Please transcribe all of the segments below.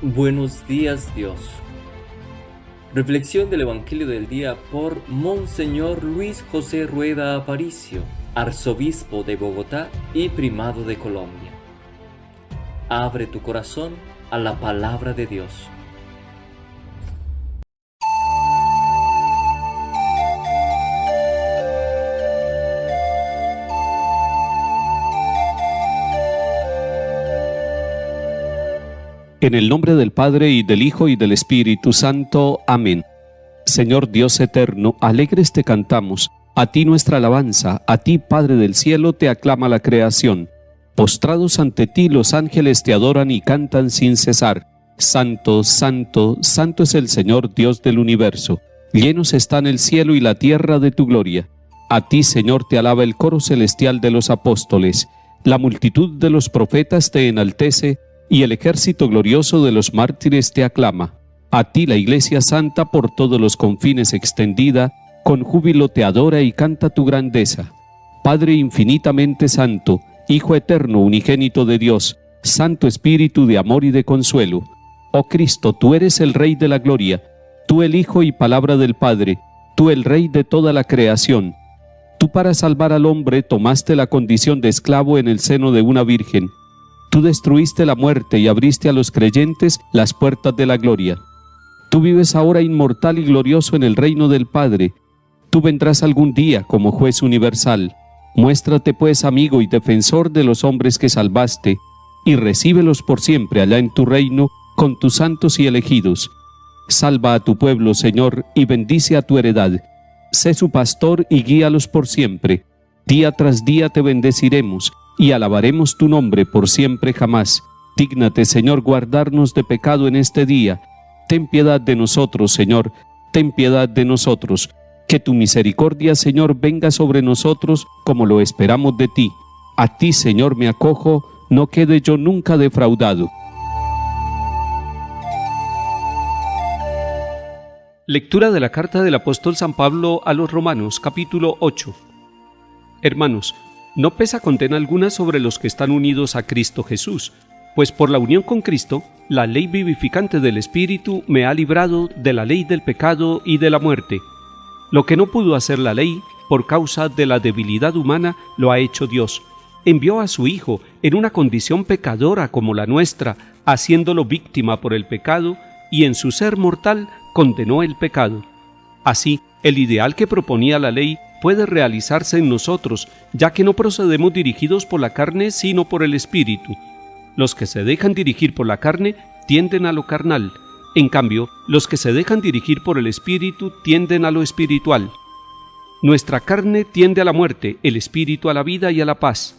Buenos días, Dios. Reflexión del Evangelio del día por Monseñor Luis José Rueda Aparicio, arzobispo de Bogotá y primado de Colombia. Abre tu corazón a la palabra de Dios. En el nombre del Padre, y del Hijo, y del Espíritu Santo. Amén. Señor Dios eterno, alegres te cantamos, a ti nuestra alabanza, a ti, Padre del cielo, te aclama la creación. Postrados ante ti los ángeles te adoran y cantan sin cesar. Santo, santo, santo es el Señor Dios del universo. Llenos están el cielo y la tierra de tu gloria. A ti, Señor, te alaba el coro celestial de los apóstoles. La multitud de los profetas te enaltece, y el ejército glorioso de los mártires te aclama. A ti la Iglesia Santa por todos los confines extendida, con júbilo te adora y canta tu grandeza. Padre infinitamente santo, Hijo eterno unigénito de Dios, Santo Espíritu de amor y de consuelo. Oh Cristo, tú eres el Rey de la gloria, tú el Hijo y palabra del Padre, tú el Rey de toda la creación. Tú para salvar al hombre tomaste la condición de esclavo en el seno de una virgen. Tú destruiste la muerte y abriste a los creyentes las puertas de la gloria. Tú vives ahora inmortal y glorioso en el reino del Padre. Tú vendrás algún día como juez universal. Muéstrate pues amigo y defensor de los hombres que salvaste, y recíbelos por siempre allá en tu reino con tus santos y elegidos. Salva a tu pueblo, Señor, y bendice a tu heredad. Sé su pastor y guíalos por siempre. Día tras día te bendeciremos, y alabaremos tu nombre por siempre jamás. Dígnate, Señor, guardarnos de pecado en este día. Ten piedad de nosotros, Señor, ten piedad de nosotros. Que tu misericordia, Señor, venga sobre nosotros como lo esperamos de ti. A ti, Señor, me acojo, no quede yo nunca defraudado. Lectura de la carta del apóstol San Pablo a los Romanos, capítulo 8. Hermanos, no pesa condena alguna sobre los que están unidos a Cristo Jesús, pues por la unión con Cristo, la ley vivificante del Espíritu me ha librado de la ley del pecado y de la muerte. Lo que no pudo hacer la ley, por causa de la debilidad humana, lo ha hecho Dios. Envió a su Hijo en una condición pecadora como la nuestra, haciéndolo víctima por el pecado, y en su ser mortal condenó el pecado. Así, el ideal que proponía la ley puede realizarse en nosotros, ya que no procedemos dirigidos por la carne, sino por el Espíritu. Los que se dejan dirigir por la carne tienden a lo carnal. En cambio, los que se dejan dirigir por el Espíritu tienden a lo espiritual. Nuestra carne tiende a la muerte, el Espíritu a la vida y a la paz.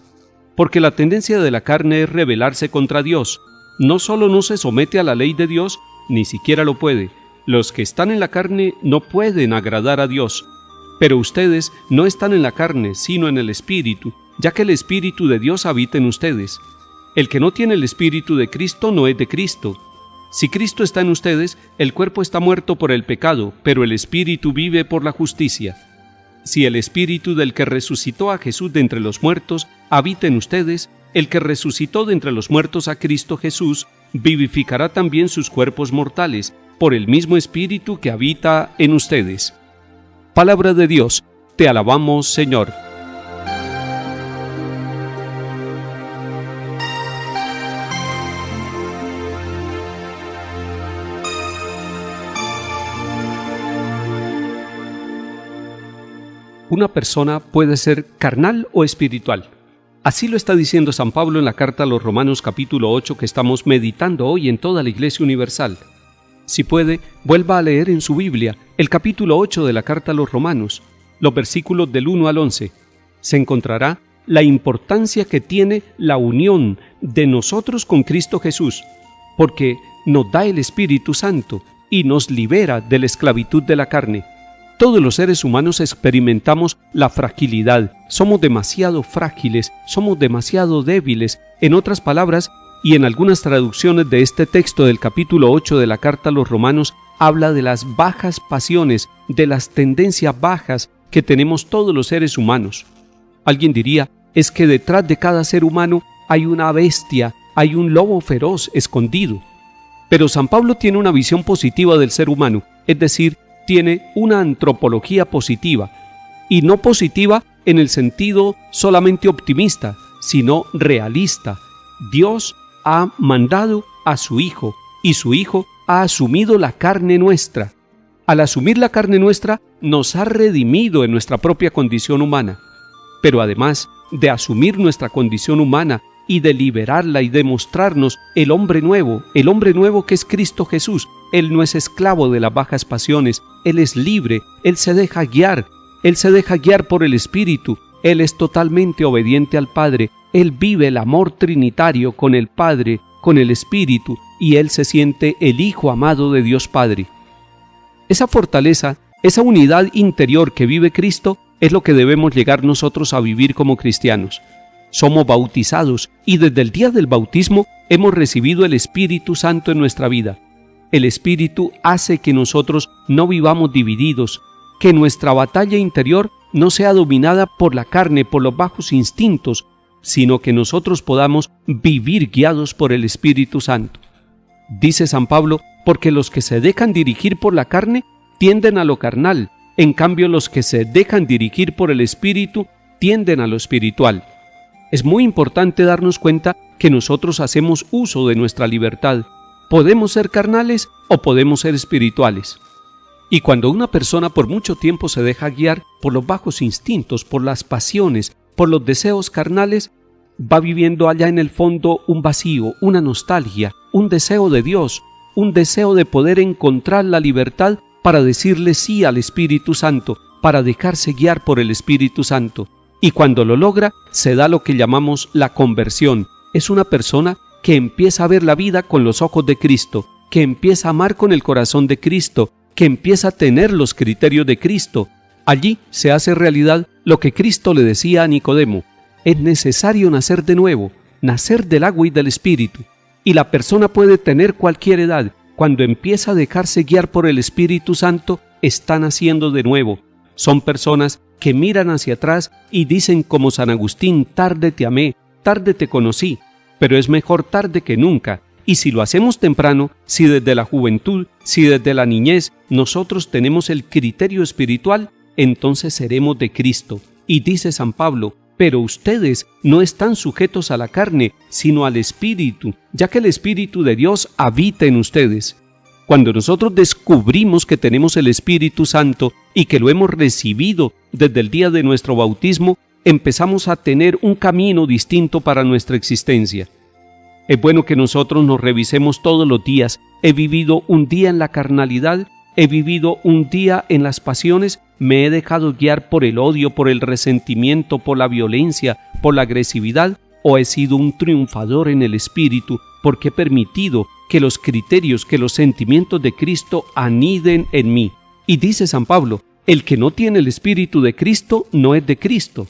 Porque la tendencia de la carne es rebelarse contra Dios. No solo no se somete a la ley de Dios, ni siquiera lo puede. Los que están en la carne no pueden agradar a Dios. Pero ustedes no están en la carne, sino en el Espíritu, ya que el Espíritu de Dios habita en ustedes. El que no tiene el Espíritu de Cristo no es de Cristo. Si Cristo está en ustedes, el cuerpo está muerto por el pecado, pero el Espíritu vive por la justicia. Si el Espíritu del que resucitó a Jesús de entre los muertos habita en ustedes, el que resucitó de entre los muertos a Cristo Jesús vivificará también sus cuerpos mortales, por el mismo Espíritu que habita en ustedes. Palabra de Dios, te alabamos, Señor. Una persona puede ser carnal o espiritual. Así lo está diciendo San Pablo en la carta a los Romanos capítulo 8 que estamos meditando hoy en toda la Iglesia Universal. Si puede, vuelva a leer en su Biblia el capítulo 8 de la carta a los Romanos, los versículos del 1 al 11. Se encontrará la importancia que tiene la unión de nosotros con Cristo Jesús, porque nos da el Espíritu Santo y nos libera de la esclavitud de la carne. Todos los seres humanos experimentamos la fragilidad, somos demasiado frágiles, somos demasiado débiles. En otras palabras, y en algunas traducciones de este texto del capítulo 8 de la carta a los Romanos, habla de las bajas pasiones, de las tendencias bajas que tenemos todos los seres humanos. Alguien diría, es que detrás de cada ser humano hay una bestia, hay un lobo feroz escondido. Pero San Pablo tiene una visión positiva del ser humano, es decir, tiene una antropología positiva, y no positiva en el sentido solamente optimista, sino realista. Dios ha mandado a su Hijo, y su Hijo ha asumido la carne nuestra. Al asumir la carne nuestra, nos ha redimido en nuestra propia condición humana. Pero además de asumir nuestra condición humana y de liberarla y de mostrarnos el hombre nuevo que es Cristo Jesús. Él no es esclavo de las bajas pasiones, Él es libre, Él se deja guiar por el Espíritu, Él es totalmente obediente al Padre, Él vive el amor trinitario con el Padre, con el Espíritu, y Él se siente el Hijo amado de Dios Padre. Esa fortaleza, esa unidad interior que vive Cristo, es lo que debemos llegar nosotros a vivir como cristianos. Somos bautizados y desde el día del bautismo hemos recibido el Espíritu Santo en nuestra vida. El Espíritu hace que nosotros no vivamos divididos, que nuestra batalla interior no sea dominada por la carne, por los bajos instintos, sino que nosotros podamos vivir guiados por el Espíritu Santo. Dice San Pablo, porque los que se dejan dirigir por la carne tienden a lo carnal, en cambio los que se dejan dirigir por el Espíritu tienden a lo espiritual. Es muy importante darnos cuenta que nosotros hacemos uso de nuestra libertad. Podemos ser carnales o podemos ser espirituales. Y cuando una persona por mucho tiempo se deja guiar por los bajos instintos, por las pasiones, por los deseos carnales, va viviendo allá en el fondo un vacío, una nostalgia, un deseo de Dios, un deseo de poder encontrar la libertad para decirle sí al Espíritu Santo, para dejarse guiar por el Espíritu Santo. Y cuando lo logra, se da lo que llamamos la conversión. Es una persona que empieza a ver la vida con los ojos de Cristo, que empieza a amar con el corazón de Cristo, que empieza a tener los criterios de Cristo. Allí se hace realidad lo que Cristo le decía a Nicodemo: es necesario nacer de nuevo, nacer del agua y del Espíritu. Y la persona puede tener cualquier edad. Cuando empieza a dejarse guiar por el Espíritu Santo, está naciendo de nuevo. Son personas que miran hacia atrás y dicen como San Agustín: tarde te amé, tarde te conocí, pero es mejor tarde que nunca. Y si lo hacemos temprano, si desde la juventud, si desde la niñez nosotros tenemos el criterio espiritual, entonces seremos de Cristo. Y dice San Pablo: pero ustedes no están sujetos a la carne, sino al Espíritu, ya que el Espíritu de Dios habita en ustedes. Cuando nosotros descubrimos que tenemos el Espíritu Santo y que lo hemos recibido desde el día de nuestro bautismo, empezamos a tener un camino distinto para nuestra existencia. Es bueno que nosotros nos revisemos todos los días. He vivido un día en la carnalidad, he vivido un día en las pasiones, me he dejado guiar por el odio, por el resentimiento, por la violencia, por la agresividad, o he sido un triunfador en el Espíritu porque he permitido que los criterios, que los sentimientos de Cristo aniden en mí. Y dice San Pablo: el que no tiene el Espíritu de Cristo no es de Cristo.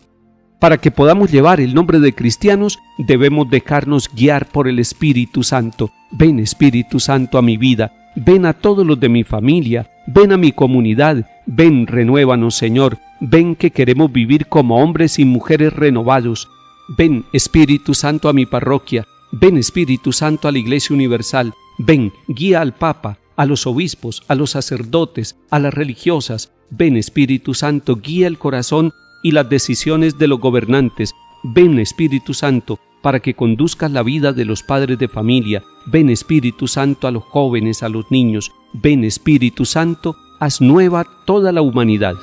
Para que podamos llevar el nombre de cristianos, debemos dejarnos guiar por el Espíritu Santo. Ven, Espíritu Santo, a mi vida. Ven a todos los de mi familia. Ven a mi comunidad. Ven, renuévanos, Señor. Ven que queremos vivir como hombres y mujeres renovados. Ven, Espíritu Santo, a mi parroquia. Ven, Espíritu Santo, a la Iglesia Universal. Ven, guía al Papa, a los obispos, a los sacerdotes, a las religiosas. Ven, Espíritu Santo, guía el corazón y las decisiones de los gobernantes. Ven, Espíritu Santo, para que conduzcas la vida de los padres de familia. Ven, Espíritu Santo, a los jóvenes, a los niños. Ven, Espíritu Santo, haz nueva toda la humanidad.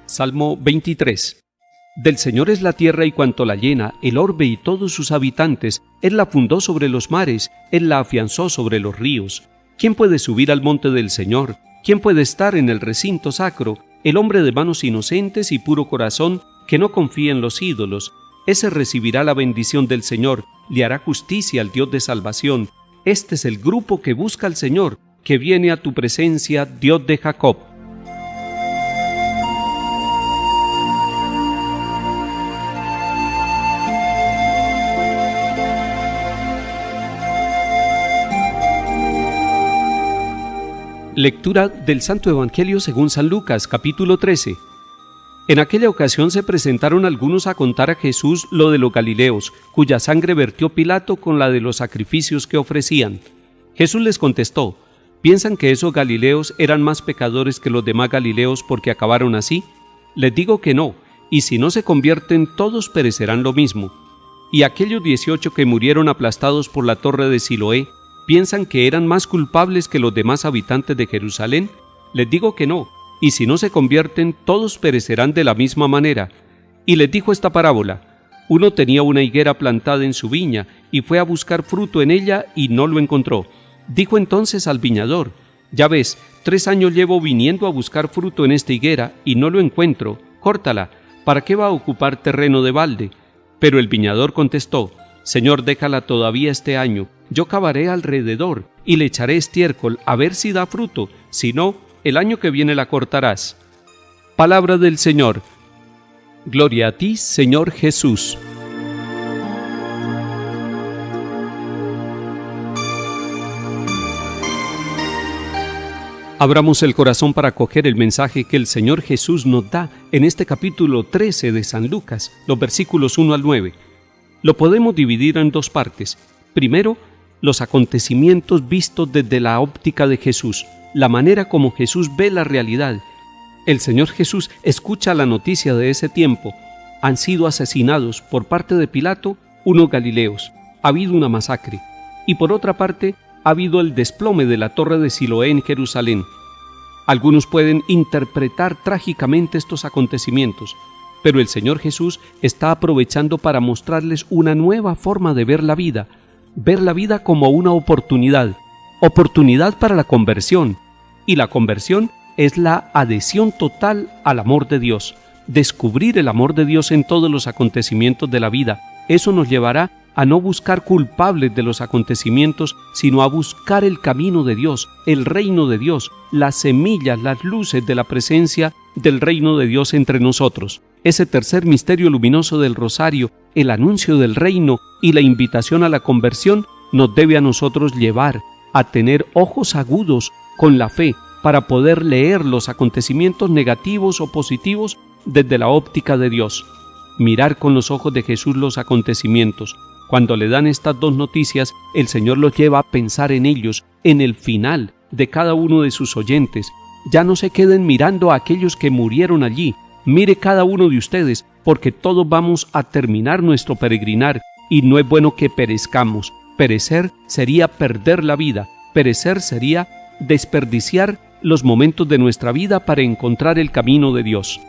Salmo 23. Del Señor es la tierra y cuanto la llena, el orbe y todos sus habitantes. Él la fundó sobre los mares, Él la afianzó sobre los ríos. ¿Quién puede subir al monte del Señor? ¿Quién puede estar en el recinto sacro? El hombre de manos inocentes y puro corazón, que no confía en los ídolos. Ese recibirá la bendición del Señor, le hará justicia al Dios de salvación. Este es el grupo que busca al Señor, que viene a tu presencia, Dios de Jacob. Lectura del Santo Evangelio según San Lucas, capítulo 13. En aquella ocasión se presentaron algunos a contar a Jesús lo de los Galileos, cuya sangre vertió Pilato con la de los sacrificios que ofrecían. Jesús les contestó: ¿piensan que esos Galileos eran más pecadores que los demás Galileos porque acabaron así? Les digo que no, y si no se convierten todos perecerán lo mismo. Y aquellos 18 que murieron aplastados por la torre de Siloé, ¿piensan que eran más culpables que los demás habitantes de Jerusalén? Les digo que no, y si no se convierten, todos perecerán de la misma manera. Y les dijo esta parábola: uno tenía una higuera plantada en su viña, y fue a buscar fruto en ella, y no lo encontró. Dijo entonces al viñador: ya ves, 3 años llevo viniendo a buscar fruto en esta higuera, y no lo encuentro. Córtala, ¿para qué va a ocupar terreno de balde? Pero el viñador contestó: Señor, déjala todavía este año. Yo cavaré alrededor y le echaré estiércol a ver si da fruto, si no, el año que viene la cortarás. Palabra del Señor. Gloria a ti, Señor Jesús. Abramos el corazón para acoger el mensaje que el Señor Jesús nos da en este capítulo 13 de San Lucas, los versículos 1 al 9. Lo podemos dividir en 2 partes. Primero, los acontecimientos vistos desde la óptica de Jesús, la manera como Jesús ve la realidad. El Señor Jesús escucha la noticia de ese tiempo. Han sido asesinados por parte de Pilato unos galileos. Ha habido una masacre. Y por otra parte, ha habido el desplome de la torre de Siloé en Jerusalén. Algunos pueden interpretar trágicamente estos acontecimientos, pero el Señor Jesús está aprovechando para mostrarles una nueva forma de ver la vida como una oportunidad para la conversión, y la conversión es la adhesión total al amor de Dios, descubrir el amor de Dios en todos los acontecimientos de la vida. Eso nos llevará a no buscar culpables de los acontecimientos, sino a buscar el camino de Dios, el reino de Dios, las semillas, las luces de la presencia del reino de Dios entre nosotros. Ese tercer misterio luminoso del rosario, el anuncio del reino y la invitación a la conversión, nos debe a nosotros llevar a tener ojos agudos con la fe para poder leer los acontecimientos negativos o positivos desde la óptica de Dios. Mirar con los ojos de Jesús los acontecimientos. Cuando le dan estas 2 noticias, el Señor los lleva a pensar en ellos, en el final de cada uno de sus oyentes. Ya no se queden mirando a aquellos que murieron allí. Mire cada uno de ustedes, porque todos vamos a terminar nuestro peregrinar, y no es bueno que perezcamos. Perecer sería perder la vida. Perecer sería desperdiciar los momentos de nuestra vida para encontrar el camino de Dios.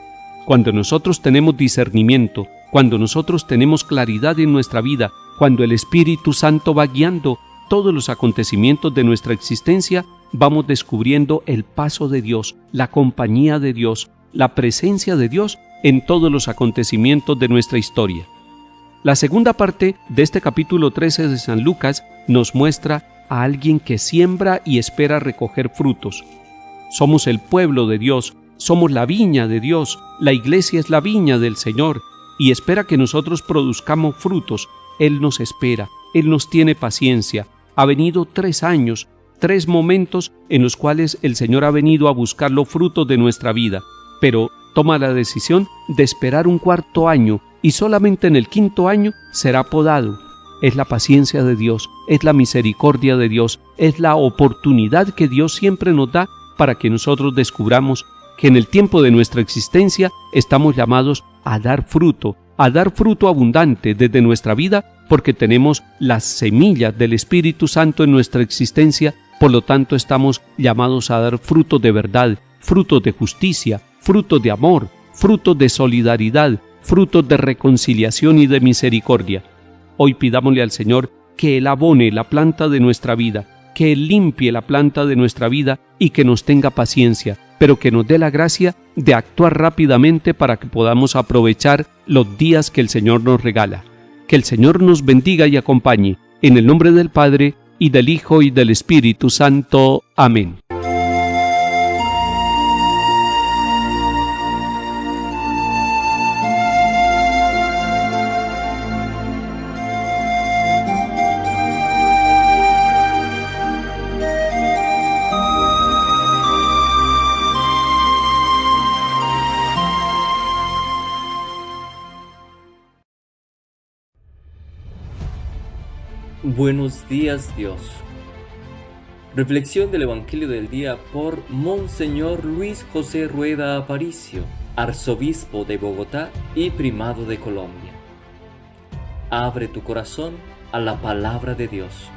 Cuando nosotros tenemos discernimiento, cuando nosotros tenemos claridad en nuestra vida, cuando el Espíritu Santo va guiando todos los acontecimientos de nuestra existencia, vamos descubriendo el paso de Dios, la compañía de Dios, la presencia de Dios en todos los acontecimientos de nuestra historia. La segunda parte de este capítulo 13 de San Lucas nos muestra a alguien que siembra y espera recoger frutos. Somos el pueblo de Dios, somos la viña de Dios, la iglesia es la viña del Señor y espera que nosotros produzcamos frutos. Él nos espera, Él nos tiene paciencia. Ha venido 3 años, 3 momentos en los cuales el Señor ha venido a buscar los frutos de nuestra vida, pero toma la decisión de esperar un 4.º año y solamente en el 5.º año será podado. Es la paciencia de Dios, es la misericordia de Dios, es la oportunidad que Dios siempre nos da para que nosotros descubramos que en el tiempo de nuestra existencia estamos llamados a dar fruto abundante desde nuestra vida, porque tenemos las semillas del Espíritu Santo en nuestra existencia. Por lo tanto, estamos llamados a dar frutos de verdad, frutos de justicia, frutos de amor, frutos de solidaridad, frutos de reconciliación y de misericordia. Hoy pidámosle al Señor que Él abone la planta de nuestra vida, que Él limpie la planta de nuestra vida y que nos tenga paciencia, pero que nos dé la gracia de actuar rápidamente para que podamos aprovechar los días que el Señor nos regala. Que el Señor nos bendiga y acompañe. En el nombre del Padre, y del Hijo, y del Espíritu Santo. Amén. Buenos días, Dios. Reflexión del Evangelio del día por Monseñor Luis José Rueda Aparicio, arzobispo de Bogotá y primado de Colombia. Abre tu corazón a la palabra de Dios.